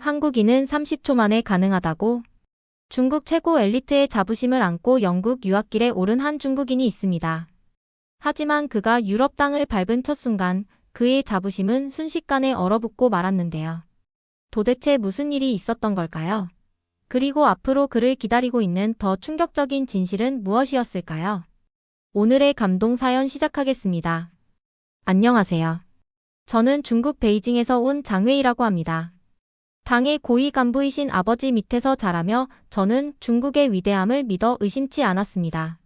한국인은 30초 만에 가능하다고? 중국 최고 엘리트의 자부심을 안고 영국 유학길에 오른 한 중국인이 있습니다. 하지만 그가 유럽 땅을 밟은 첫 순간 그의 자부심은 순식간에 얼어붙고 말았는데요. 도대체 무슨 일이 있었던 걸까요? 그리고 앞으로 그를 기다리고 있는 더 충격적인 진실은 무엇이었을까요? 오늘의 감동 사연 시작하겠습니다. 안녕하세요. 저는 중국 베이징에서 온 장웨이라고 합니다. 당의 고위 간부이신 아버지 밑에서 자라며 저는 중국의 위대함을 믿어 의심치 않았습니다.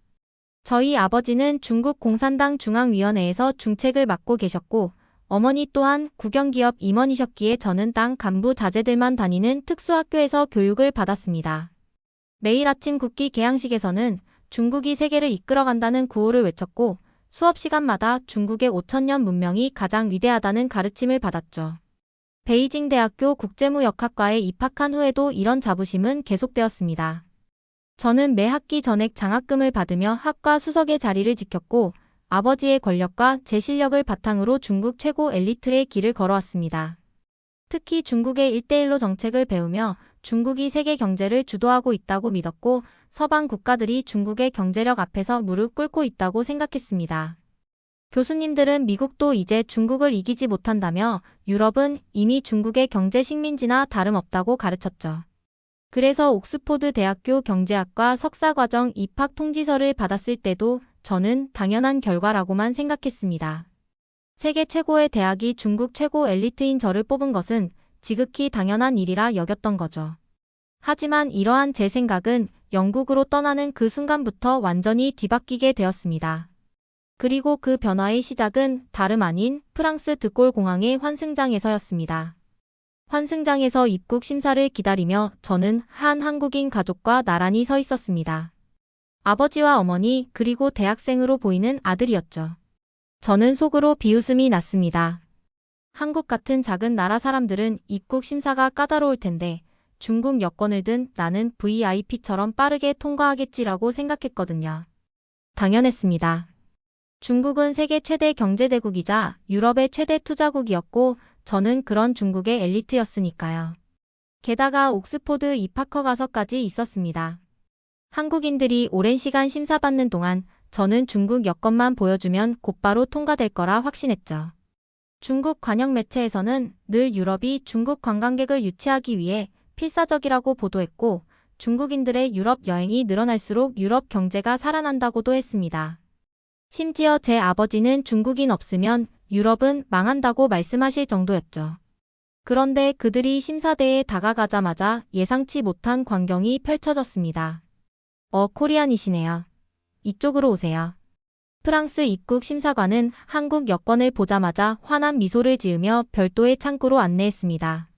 저희 아버지는 중국 공산당 중앙위원회에서 중책을 맡고 계셨고 어머니 또한 국영기업 임원이셨기에 저는 땅 간부 자제들만 다니는 특수학교에서 교육을 받았습니다. 매일 아침 국기 개항식에서는 중국이 세계를 이끌어간다는 구호를 외쳤고 수업 시간마다 중국의 5천년 문명이 가장 위대하다는 가르침을 받았죠. 베이징 대학교 국제무역학과에 입학한 후에도 이런 자부심은 계속되었습니다. 저는 매 학기 전액 장학금을 받으며 학과 수석의 자리를 지켰고 아버지의 권력과 제 실력을 바탕으로 중국 최고 엘리트의 길을 걸어왔습니다. 특히 중국의 1대1로 정책을 배우며 중국이 세계 경제를 주도하고 있다고 믿었고 서방 국가들이 중국의 경제력 앞에서 무릎 꿇고 있다고 생각했습니다. 교수님들은 미국도 이제 중국을 이기지 못한다며 유럽은 이미 중국의 경제 식민지나 다름없다고 가르쳤죠. 그래서 옥스포드 대학교 경제학과 석사과정 입학 통지서를 받았을 때도 저는 당연한 결과라고만 생각했습니다. 세계 최고의 대학이 중국 최고 엘리트인 저를 뽑은 것은 지극히 당연한 일이라 여겼던 거죠. 하지만 이러한 제 생각은 영국으로 떠나는 그 순간부터 완전히 뒤바뀌게 되었습니다. 그리고 그 변화의 시작은 다름 아닌 프랑스 드골 공항의 환승장에서였습니다. 환승장에서 입국 심사를 기다리며 저는 한 한국인 가족과 나란히 서 있었습니다. 아버지와 어머니 그리고 대학생으로 보이는 아들이었죠. 저는 속으로 비웃음이 났습니다. 한국 같은 작은 나라 사람들은 입국 심사가 까다로울 텐데 중국 여권을 든 나는 VIP처럼 빠르게 통과하겠지라고 생각했거든요. 당연했습니다. 중국은 세계 최대 경제대국이자 유럽의 최대 투자국이었고 저는 그런 중국의 엘리트였으니까요. 게다가 옥스포드 입학 허가서까지 있었습니다. 한국인들이 오랜 시간 심사받는 동안 저는 중국 여권만 보여주면 곧바로 통과될 거라 확신했죠. 중국 관영 매체에서는 늘 유럽이 중국 관광객을 유치하기 위해 필사적이라고 보도했고 중국인들의 유럽 여행이 늘어날수록 유럽 경제가 살아난다고도 했습니다. 심지어 제 아버지는 중국인 없으면 유럽은 망한다고 말씀하실 정도였죠. 그런데 그들이 심사대에 다가가자마자 예상치 못한 광경이 펼쳐졌습니다. 코리안이시네요. 이쪽으로 오세요. 프랑스 입국 심사관은 한국 여권을 보자마자 환한 미소를 지으며 별도의 창구로 안내했습니다.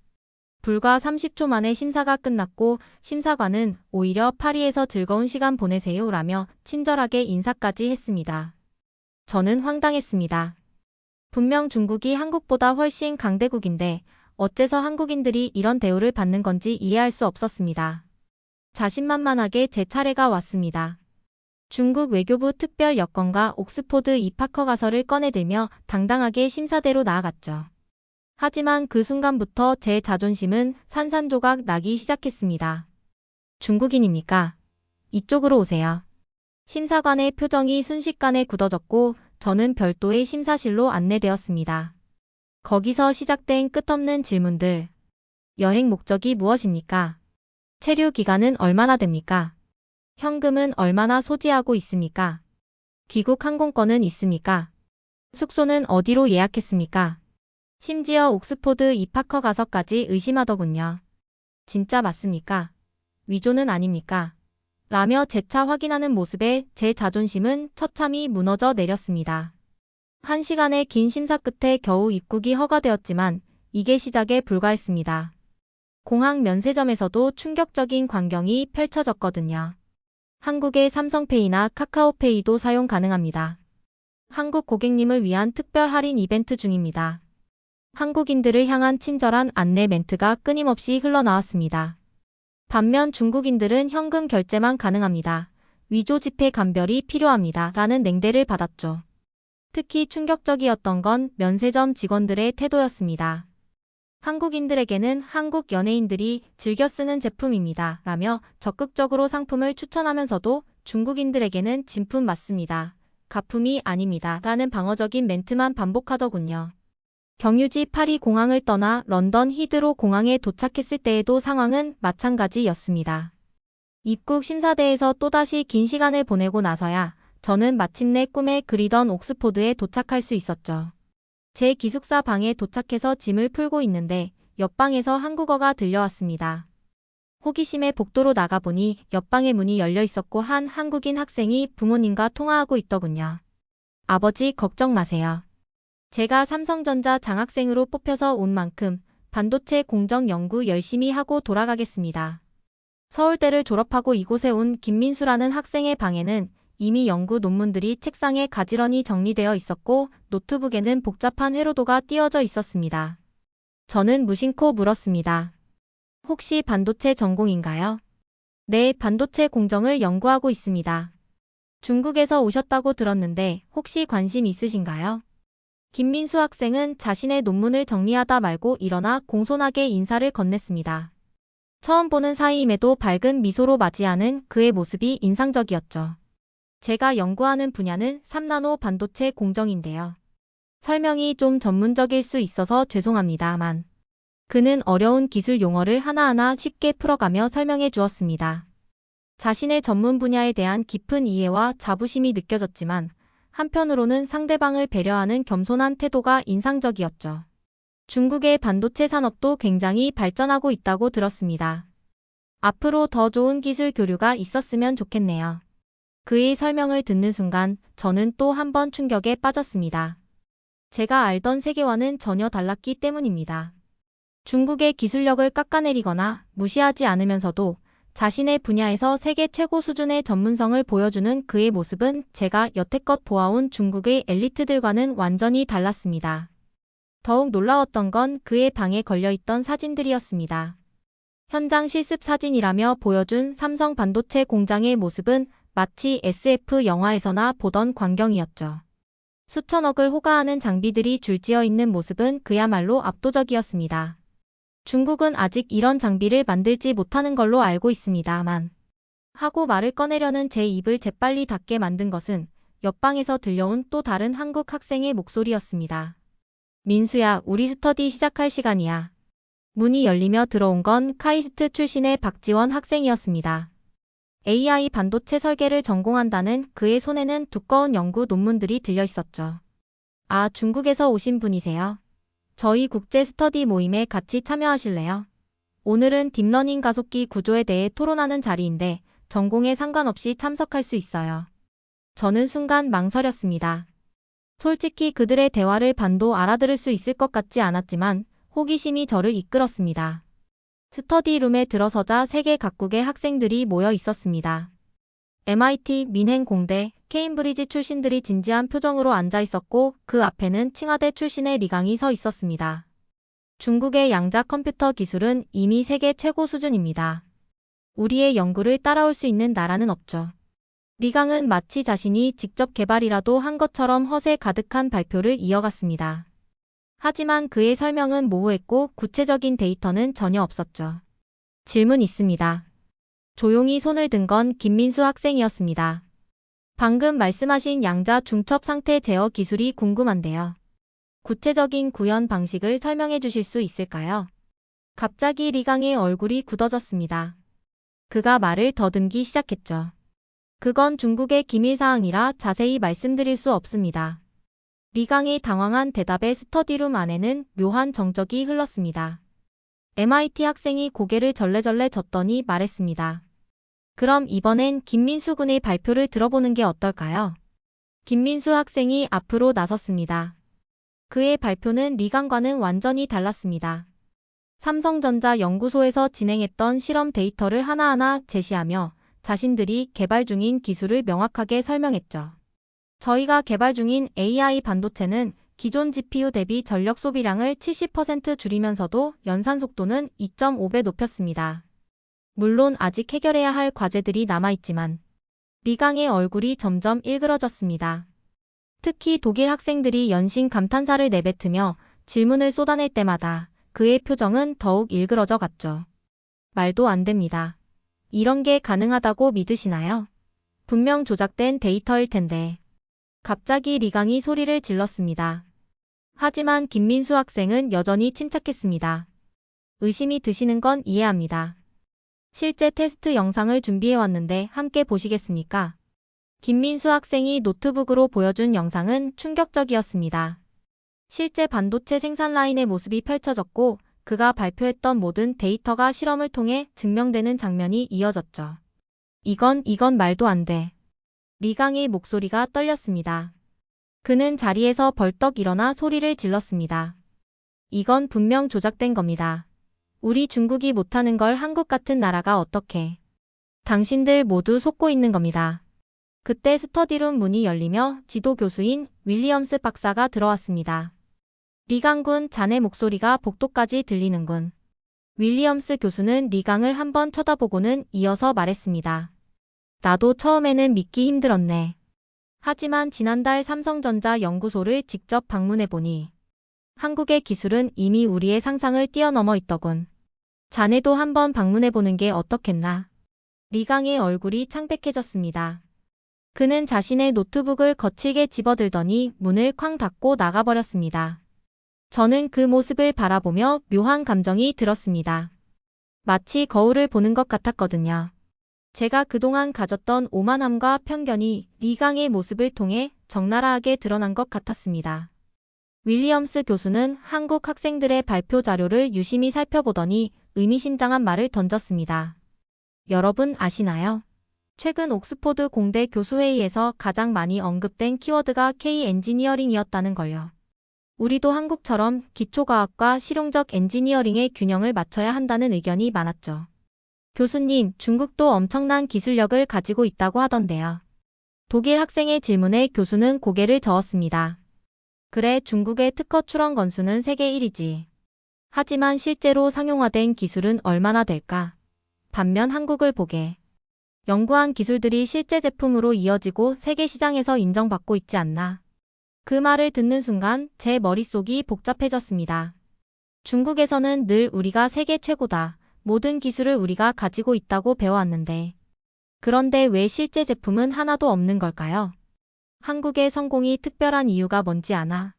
불과 30초 만에 심사가 끝났고 심사관은 오히려 파리에서 즐거운 시간 보내세요라며 친절하게 인사까지 했습니다. 저는 황당했습니다. 분명 중국이 한국보다 훨씬 강대국인데 어째서 한국인들이 이런 대우를 받는 건지 이해할 수 없었습니다. 자신만만하게 제 차례가 왔습니다. 중국 외교부 특별 여권과 옥스포드 입학 허가서를 꺼내들며 당당하게 심사대로 나아갔죠. 하지만 그 순간부터 제 자존심은 산산조각 나기 시작했습니다. 중국인입니까? 이쪽으로 오세요. 심사관의 표정이 순식간에 굳어졌고 저는 별도의 심사실로 안내되었습니다. 거기서 시작된 끝없는 질문들. 여행 목적이 무엇입니까? 체류 기간은 얼마나 됩니까? 현금은 얼마나 소지하고 있습니까? 귀국 항공권은 있습니까? 숙소는 어디로 예약했습니까? 심지어 옥스포드 입학 허가서까지 의심하더군요. 진짜 맞습니까? 위조는 아닙니까? 라며 재차 확인하는 모습에 제 자존심은 처참히 무너져 내렸습니다. 1시간의 긴 심사 끝에 겨우 입국이 허가되었지만 이게 시작에 불과했습니다. 공항 면세점에서도 충격적인 광경이 펼쳐졌거든요. 한국의 삼성페이나 카카오페이도 사용 가능합니다. 한국 고객님을 위한 특별 할인 이벤트 중입니다. 한국인들을 향한 친절한 안내 멘트가 끊임없이 흘러나왔습니다. 반면 중국인들은 현금 결제만 가능합니다. 위조 지폐 감별이 필요합니다. 라는 냉대를 받았죠. 특히 충격적이었던 건 면세점 직원들의 태도였습니다. 한국인들에게는 한국 연예인들이 즐겨 쓰는 제품입니다. 라며 적극적으로 상품을 추천하면서도 중국인들에게는 진품 맞습니다. 가품이 아닙니다. 라는 방어적인 멘트만 반복하더군요. 경유지 파리 공항을 떠나 런던 히드로 공항에 도착했을 때에도 상황은 마찬가지였습니다. 입국 심사대에서 또다시 긴 시간을 보내고 나서야 저는 마침내 꿈에 그리던 옥스포드에 도착할 수 있었죠. 제 기숙사 방에 도착해서 짐을 풀고 있는데 옆방에서 한국어가 들려왔습니다. 호기심에 복도로 나가보니 옆방의 문이 열려 있었고 한 한국인 학생이 부모님과 통화하고 있더군요. 아버지 걱정 마세요. 제가 삼성전자 장학생으로 뽑혀서 온 만큼 반도체 공정 연구 열심히 하고 돌아가겠습니다. 서울대를 졸업하고 이곳에 온 김민수라는 학생의 방에는 이미 연구 논문들이 책상에 가지런히 정리되어 있었고 노트북에는 복잡한 회로도가 띄어져 있었습니다. 저는 무심코 물었습니다. 혹시 반도체 전공인가요? 네, 반도체 공정을 연구하고 있습니다. 중국에서 오셨다고 들었는데 혹시 관심 있으신가요? 김민수 학생은 자신의 논문을 정리하다 말고 일어나 공손하게 인사를 건넸습니다. 처음 보는 사이임에도 밝은 미소로 맞이하는 그의 모습이 인상적이었죠. 제가 연구하는 분야는 3나노 반도체 공정인데요. 설명이 좀 전문적일 수 있어서 죄송합니다만. 그는 어려운 기술 용어를 하나하나 쉽게 풀어가며 설명해 주었습니다. 자신의 전문 분야에 대한 깊은 이해와 자부심이 느껴졌지만 한편으로는 상대방을 배려하는 겸손한 태도가 인상적이었죠. 중국의 반도체 산업도 굉장히 발전하고 있다고 들었습니다. 앞으로 더 좋은 기술 교류가 있었으면 좋겠네요. 그의 설명을 듣는 순간 저는 또 한 번 충격에 빠졌습니다. 제가 알던 세계와는 전혀 달랐기 때문입니다. 중국의 기술력을 깎아내리거나 무시하지 않으면서도 자신의 분야에서 세계 최고 수준의 전문성을 보여주는 그의 모습은 제가 여태껏 보아온 중국의 엘리트들과는 완전히 달랐습니다. 더욱 놀라웠던 건 그의 방에 걸려있던 사진들이었습니다. 현장 실습 사진이라며 보여준 삼성 반도체 공장의 모습은 마치 SF 영화에서나 보던 광경이었죠. 수천억을 호가하는 장비들이 줄지어 있는 모습은 그야말로 압도적이었습니다. 중국은 아직 이런 장비를 만들지 못하는 걸로 알고 있습니다만 하고 말을 꺼내려는 제 입을 재빨리 닫게 만든 것은 옆방에서 들려온 또 다른 한국 학생의 목소리였습니다. 민수야, 우리 스터디 시작할 시간이야. 문이 열리며 들어온 건 카이스트 출신의 박지원 학생이었습니다. AI 반도체 설계를 전공한다는 그의 손에는 두꺼운 연구 논문들이 들려 있었죠. 아, 중국에서 오신 분이세요? 저희 국제 스터디 모임에 같이 참여하실래요? 오늘은 딥러닝 가속기 구조에 대해 토론하는 자리인데 전공에 상관없이 참석할 수 있어요. 저는 순간 망설였습니다. 솔직히 그들의 대화를 반도 알아들을 수 있을 것 같지 않았지만 호기심이 저를 이끌었습니다. 스터디룸에 들어서자 세계 각국의 학생들이 모여 있었습니다. MIT, 민행 공대, 케임브리지 출신들이 진지한 표정으로 앉아 있었고 그 앞에는 칭화대 출신의 리강이 서 있었습니다. 중국의 양자 컴퓨터 기술은 이미 세계 최고 수준입니다. 우리의 연구를 따라올 수 있는 나라는 없죠. 리강은 마치 자신이 직접 개발이라도 한 것처럼 허세 가득한 발표를 이어갔습니다. 하지만 그의 설명은 모호했고 구체적인 데이터는 전혀 없었죠. 질문 있습니다. 조용히 손을 든 건 김민수 학생이었습니다. 방금 말씀하신 양자 중첩 상태 제어 기술이 궁금한데요. 구체적인 구현 방식을 설명해 주실 수 있을까요? 갑자기 리강의 얼굴이 굳어졌습니다. 그가 말을 더듬기 시작했죠. 그건 중국의 기밀사항이라 자세히 말씀드릴 수 없습니다. 리강의 당황한 대답에 스터디룸 안에는 묘한 정적이 흘렀습니다. MIT 학생이 고개를 절레절레 젓더니 말했습니다. 그럼 이번엔 김민수 군의 발표를 들어보는 게 어떨까요? 김민수 학생이 앞으로 나섰습니다. 그의 발표는 리강과는 완전히 달랐습니다. 삼성전자 연구소에서 진행했던 실험 데이터를 하나하나 제시하며 자신들이 개발 중인 기술을 명확하게 설명했죠. 저희가 개발 중인 AI 반도체는 기존 GPU 대비 전력 소비량을 70% 줄이면서도 연산 속도는 2.5배 높였습니다. 물론 아직 해결해야 할 과제들이 남아있지만 리강의 얼굴이 점점 일그러졌습니다. 특히 독일 학생들이 연신 감탄사를 내뱉으며 질문을 쏟아낼 때마다 그의 표정은 더욱 일그러져 갔죠. 말도 안 됩니다. 이런 게 가능하다고 믿으시나요? 분명 조작된 데이터일 텐데. 갑자기 리강이 소리를 질렀습니다. 하지만 김민수 학생은 여전히 침착했습니다. 의심이 드시는 건 이해합니다. 실제 테스트 영상을 준비해왔는데 함께 보시겠습니까? 김민수 학생이 노트북으로 보여준 영상은 충격적이었습니다. 실제 반도체 생산 라인의 모습이 펼쳐졌고 그가 발표했던 모든 데이터가 실험을 통해 증명되는 장면이 이어졌죠. 이건 말도 안 돼. 리강의 목소리가 떨렸습니다. 그는 자리에서 벌떡 일어나 소리를 질렀습니다. 이건 분명 조작된 겁니다. 우리 중국이 못하는 걸 한국 같은 나라가 어떻게. 당신들 모두 속고 있는 겁니다. 그때 스터디룸 문이 열리며 지도 교수인 윌리엄스 박사가 들어왔습니다. 리강군, 자네 목소리가 복도까지 들리는군. 윌리엄스 교수는 리강을 한번 쳐다보고는 이어서 말했습니다. 나도 처음에는 믿기 힘들었네. 하지만 지난달 삼성전자 연구소를 직접 방문해보니 한국의 기술은 이미 우리의 상상을 뛰어넘어 있더군. 자네도 한번 방문해보는 게 어떻겠나. 리강의 얼굴이 창백해졌습니다. 그는 자신의 노트북을 거칠게 집어들더니 문을 쾅 닫고 나가버렸습니다. 저는 그 모습을 바라보며 묘한 감정이 들었습니다. 마치 거울을 보는 것 같았거든요. 제가 그동안 가졌던 오만함과 편견이 리강의 모습을 통해 적나라하게 드러난 것 같았습니다. 윌리엄스 교수는 한국 학생들의 발표 자료를 유심히 살펴보더니 의미심장한 말을 던졌습니다. 여러분 아시나요? 최근 옥스포드 공대 교수회의에서 가장 많이 언급된 키워드가 K 엔지니어링이었다는 걸요. 우리도 한국처럼 기초과학과 실용적 엔지니어링의 균형을 맞춰야 한다는 의견이 많았죠. 교수님, 중국도 엄청난 기술력을 가지고 있다고 하던데요. 독일 학생의 질문에 교수는 고개를 저었습니다. 그래, 중국의 특허 출원 건수는 세계 1위지. 하지만 실제로 상용화된 기술은 얼마나 될까? 반면 한국을 보게. 연구한 기술들이 실제 제품으로 이어지고 세계 시장에서 인정받고 있지 않나. 그 말을 듣는 순간 제 머릿속이 복잡해졌습니다. 중국에서는 늘 우리가 세계 최고다. 모든 기술을 우리가 가지고 있다고 배워왔는데. 그런데 왜 실제 제품은 하나도 없는 걸까요? 한국의 성공이 특별한 이유가 뭔지 아나?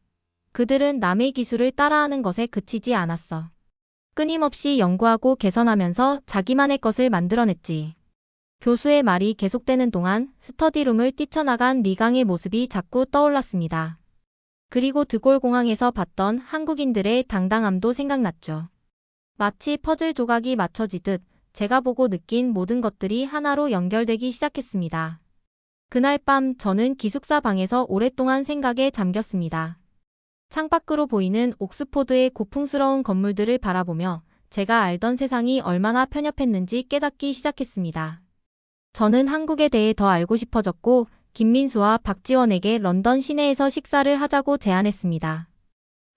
그들은 남의 기술을 따라하는 것에 그치지 않았어. 끊임없이 연구하고 개선하면서 자기만의 것을 만들어냈지. 교수의 말이 계속되는 동안 스터디룸을 뛰쳐나간 리강의 모습이 자꾸 떠올랐습니다. 그리고 드골 공항에서 봤던 한국인들의 당당함도 생각났죠. 마치 퍼즐 조각이 맞춰지듯 제가 보고 느낀 모든 것들이 하나로 연결되기 시작했습니다. 그날 밤 저는 기숙사 방에서 오랫동안 생각에 잠겼습니다. 창밖으로 보이는 옥스포드의 고풍스러운 건물들을 바라보며 제가 알던 세상이 얼마나 편협했는지 깨닫기 시작했습니다. 저는 한국에 대해 더 알고 싶어졌고 김민수와 박지원에게 런던 시내에서 식사를 하자고 제안했습니다.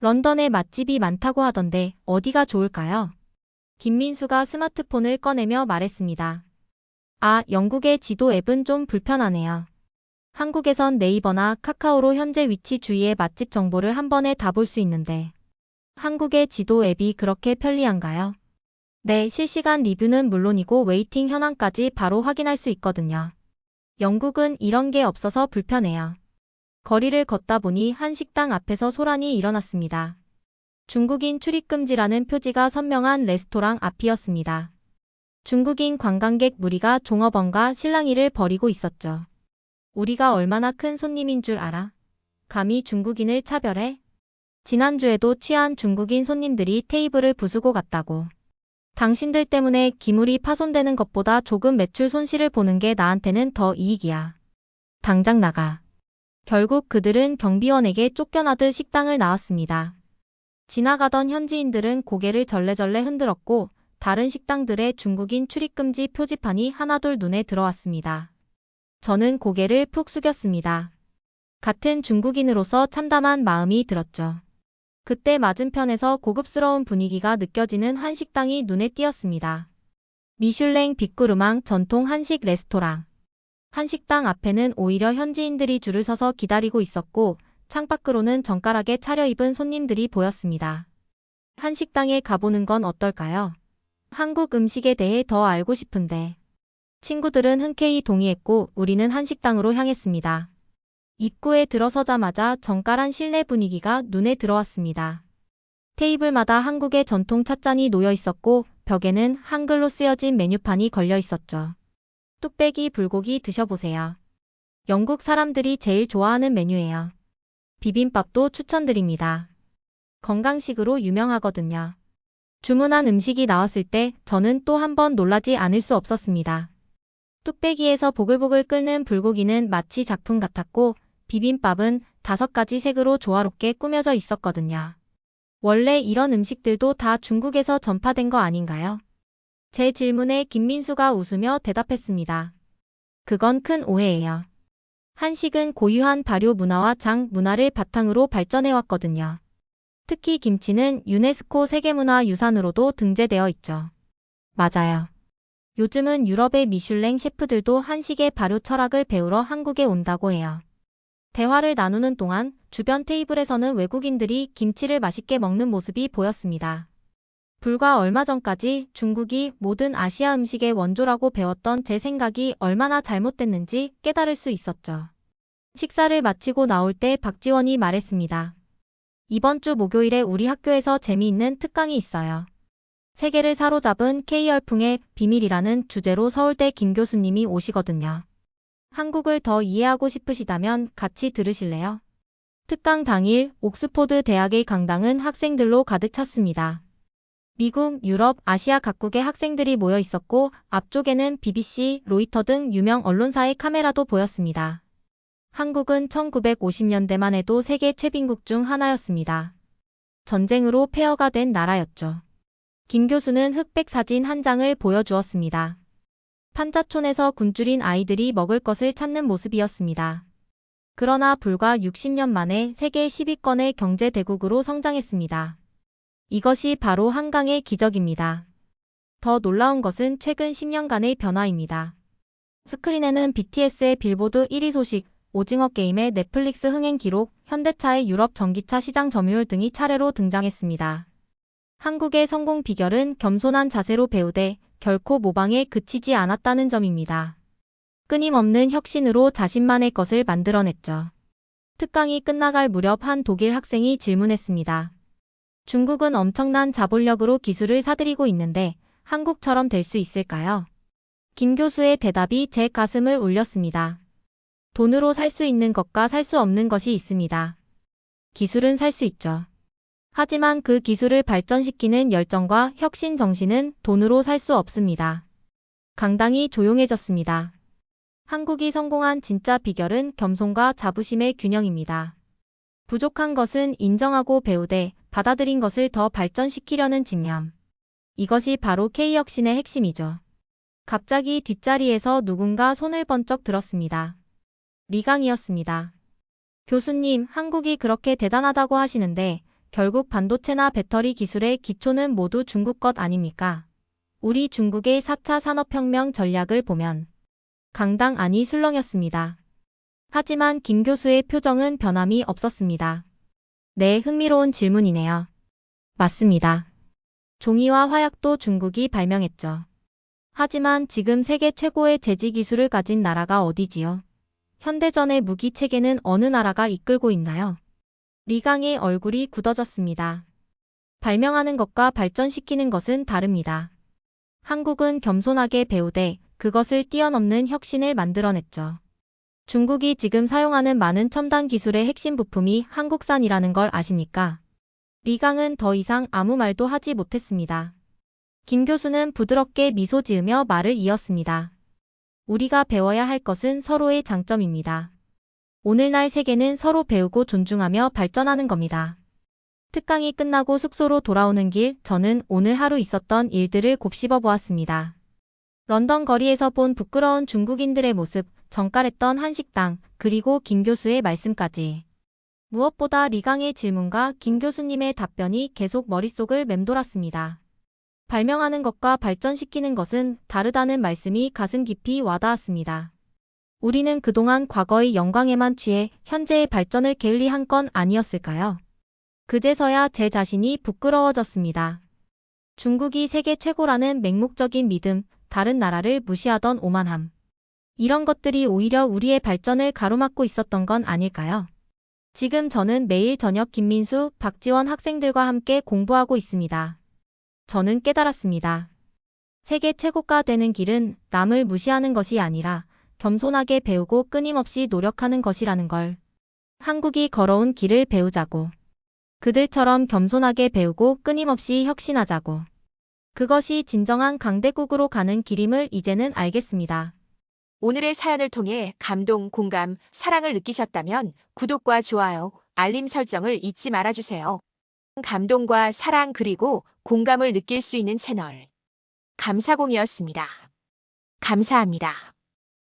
런던에 맛집이 많다고 하던데 어디가 좋을까요? 김민수가 스마트폰을 꺼내며 말했습니다. 아, 영국의 지도 앱은 좀 불편하네요. 한국에선 네이버나 카카오로 현재 위치 주위의 맛집 정보를 한 번에 다 볼 수 있는데 한국의 지도 앱이 그렇게 편리한가요? 네, 실시간 리뷰는 물론이고 웨이팅 현황까지 바로 확인할 수 있거든요. 영국은 이런 게 없어서 불편해요. 거리를 걷다 보니 한 식당 앞에서 소란이 일어났습니다. 중국인 출입금지라는 표지가 선명한 레스토랑 앞이었습니다. 중국인 관광객 무리가 종업원과 실랑이를 벌이고 있었죠. 우리가 얼마나 큰 손님인 줄 알아? 감히 중국인을 차별해? 지난주에도 취한 중국인 손님들이 테이블을 부수고 갔다고. 당신들 때문에 기물이 파손되는 것보다 조금 매출 손실을 보는 게 나한테는 더 이익이야. 당장 나가. 결국 그들은 경비원에게 쫓겨나듯 식당을 나왔습니다. 지나가던 현지인들은 고개를 절레절레 흔들었고 다른 식당들의 중국인 출입금지 표지판이 하나둘 눈에 들어왔습니다. 저는 고개를 푹 숙였습니다. 같은 중국인으로서 참담한 마음이 들었죠. 그때 맞은편에서 고급스러운 분위기가 느껴지는 한 식당이 눈에 띄었습니다. 미슐랭 빅구르망 전통 한식 레스토랑. 한식당 앞에는 오히려 현지인들이 줄을 서서 기다리고 있었고 창밖으로는 정갈하게 차려입은 손님들이 보였습니다. 한식당에 가보는 건 어떨까요? 한국 음식에 대해 더 알고 싶은데. 친구들은 흔쾌히 동의했고 우리는 한식당으로 향했습니다. 입구에 들어서자마자 정갈한 실내 분위기가 눈에 들어왔습니다. 테이블마다 한국의 전통 찻잔이 놓여 있었고 벽에는 한글로 쓰여진 메뉴판이 걸려 있었죠. 뚝배기 불고기 드셔보세요. 영국 사람들이 제일 좋아하는 메뉴예요. 비빔밥도 추천드립니다. 건강식으로 유명하거든요. 주문한 음식이 나왔을 때 저는 또 한 번 놀라지 않을 수 없었습니다. 뚝배기에서 보글보글 끓는 불고기는 마치 작품 같았고 비빔밥은 5가지 색으로 조화롭게 꾸며져 있었거든요. 원래 이런 음식들도 다 중국에서 전파된 거 아닌가요? 제 질문에 김민수가 웃으며 대답했습니다. 그건 큰 오해예요. 한식은 고유한 발효 문화와 장 문화를 바탕으로 발전해왔거든요. 특히 김치는 유네스코 세계문화유산으로도 등재되어 있죠. 맞아요. 요즘은 유럽의 미슐랭 셰프들도 한식의 발효 철학을 배우러 한국에 온다고 해요. 대화를 나누는 동안 주변 테이블에서는 외국인들이 김치를 맛있게 먹는 모습이 보였습니다. 불과 얼마 전까지 중국이 모든 아시아 음식의 원조라고 배웠던 제 생각이 얼마나 잘못됐는지 깨달을 수 있었죠. 식사를 마치고 나올 때 박지원이 말했습니다. 이번 주 목요일에 우리 학교에서 재미있는 특강이 있어요. 세계를 사로잡은 K열풍의 비밀이라는 주제로 서울대 김 교수님이 오시거든요. 한국을 더 이해하고 싶으시다면 같이 들으실래요? 특강 당일 옥스포드 대학의 강당은 학생들로 가득 찼습니다. 미국, 유럽, 아시아 각국의 학생들이 모여 있었고 앞쪽에는 BBC, 로이터 등 유명 언론사의 카메라도 보였습니다. 한국은 1950년대만 해도 세계 최빈국 중 하나였습니다. 전쟁으로 폐허가 된 나라였죠. 김 교수는 흑백 사진 한 장을 보여주었습니다. 판자촌에서 굶주린 아이들이 먹을 것을 찾는 모습이었습니다. 그러나 불과 60년 만에 세계 10위권의 경제 대국으로 성장했습니다. 이것이 바로 한강의 기적입니다. 더 놀라운 것은 최근 10년간의 변화입니다. 스크린에는 BTS의 빌보드 1위 소식, 오징어 게임의 넷플릭스 흥행 기록, 현대차의 유럽 전기차 시장 점유율 등이 차례로 등장했습니다. 한국의 성공 비결은 겸손한 자세로 배우되 결코 모방에 그치지 않았다는 점입니다. 끊임없는 혁신으로 자신만의 것을 만들어냈죠. 특강이 끝나갈 무렵 한 독일 학생이 질문했습니다. 중국은 엄청난 자본력으로 기술을 사들이고 있는데 한국처럼 될 수 있을까요? 김 교수의 대답이 제 가슴을 울렸습니다. 돈으로 살 수 있는 것과 살 수 없는 것이 있습니다. 기술은 살 수 있죠. 하지만 그 기술을 발전시키는 열정과 혁신 정신은 돈으로 살 수 없습니다. 강당이 조용해졌습니다. 한국이 성공한 진짜 비결은 겸손과 자부심의 균형입니다. 부족한 것은 인정하고 배우되 받아들인 것을 더 발전시키려는 집념. 이것이 바로 K혁신의 핵심이죠. 갑자기 뒷자리에서 누군가 손을 번쩍 들었습니다. 리강이었습니다. 교수님, 한국이 그렇게 대단하다고 하시는데 결국 반도체나 배터리 기술의 기초는 모두 중국 것 아닙니까? 우리 중국의 4차 산업혁명 전략을 보면 강당 안이 술렁였습니다. 하지만 김 교수의 표정은 변함이 없었습니다. 네, 흥미로운 질문이네요. 맞습니다. 종이와 화약도 중국이 발명했죠. 하지만 지금 세계 최고의 제지 기술을 가진 나라가 어디지요? 현대전의 무기 체계는 어느 나라가 이끌고 있나요? 리강의 얼굴이 굳어졌습니다. 발명하는 것과 발전시키는 것은 다릅니다. 한국은 겸손하게 배우되 그것을 뛰어넘는 혁신을 만들어냈죠. 중국이 지금 사용하는 많은 첨단 기술의 핵심 부품이 한국산이라는 걸 아십니까? 리강은 더 이상 아무 말도 하지 못했습니다. 김 교수는 부드럽게 미소 지으며 말을 이었습니다. 우리가 배워야 할 것은 서로의 장점입니다. 오늘날 세계는 서로 배우고 존중하며 발전하는 겁니다. 특강이 끝나고 숙소로 돌아오는 길, 저는 오늘 하루 있었던 일들을 곱씹어 보았습니다. 런던 거리에서 본 부끄러운 중국인들의 모습, 정갈했던 한식당, 그리고 김 교수의 말씀까지. 무엇보다 리강의 질문과 김 교수님의 답변이 계속 머릿속을 맴돌았습니다. 발명하는 것과 발전시키는 것은 다르다는 말씀이 가슴 깊이 와닿았습니다. 우리는 그동안 과거의 영광에만 취해 현재의 발전을 게을리한 건 아니었을까요? 그제서야 제 자신이 부끄러워졌습니다. 중국이 세계 최고라는 맹목적인 믿음, 다른 나라를 무시하던 오만함. 이런 것들이 오히려 우리의 발전을 가로막고 있었던 건 아닐까요? 지금 저는 매일 저녁 김민수, 박지원 학생들과 함께 공부하고 있습니다. 저는 깨달았습니다. 세계 최고가 되는 길은 남을 무시하는 것이 아니라 겸손하게 배우고 끊임없이 노력하는 것이라는 걸. 한국이 걸어온 길을 배우자고. 그들처럼 겸손하게 배우고 끊임없이 혁신하자고. 그것이 진정한 강대국으로 가는 길임을 이제는 알겠습니다. 오늘의 사연을 통해 감동, 공감, 사랑을 느끼셨다면 구독과 좋아요, 알림 설정을 잊지 말아주세요. 감동과 사랑 그리고 공감을 느낄 수 있는 채널. 감사공이었습니다. 감사합니다.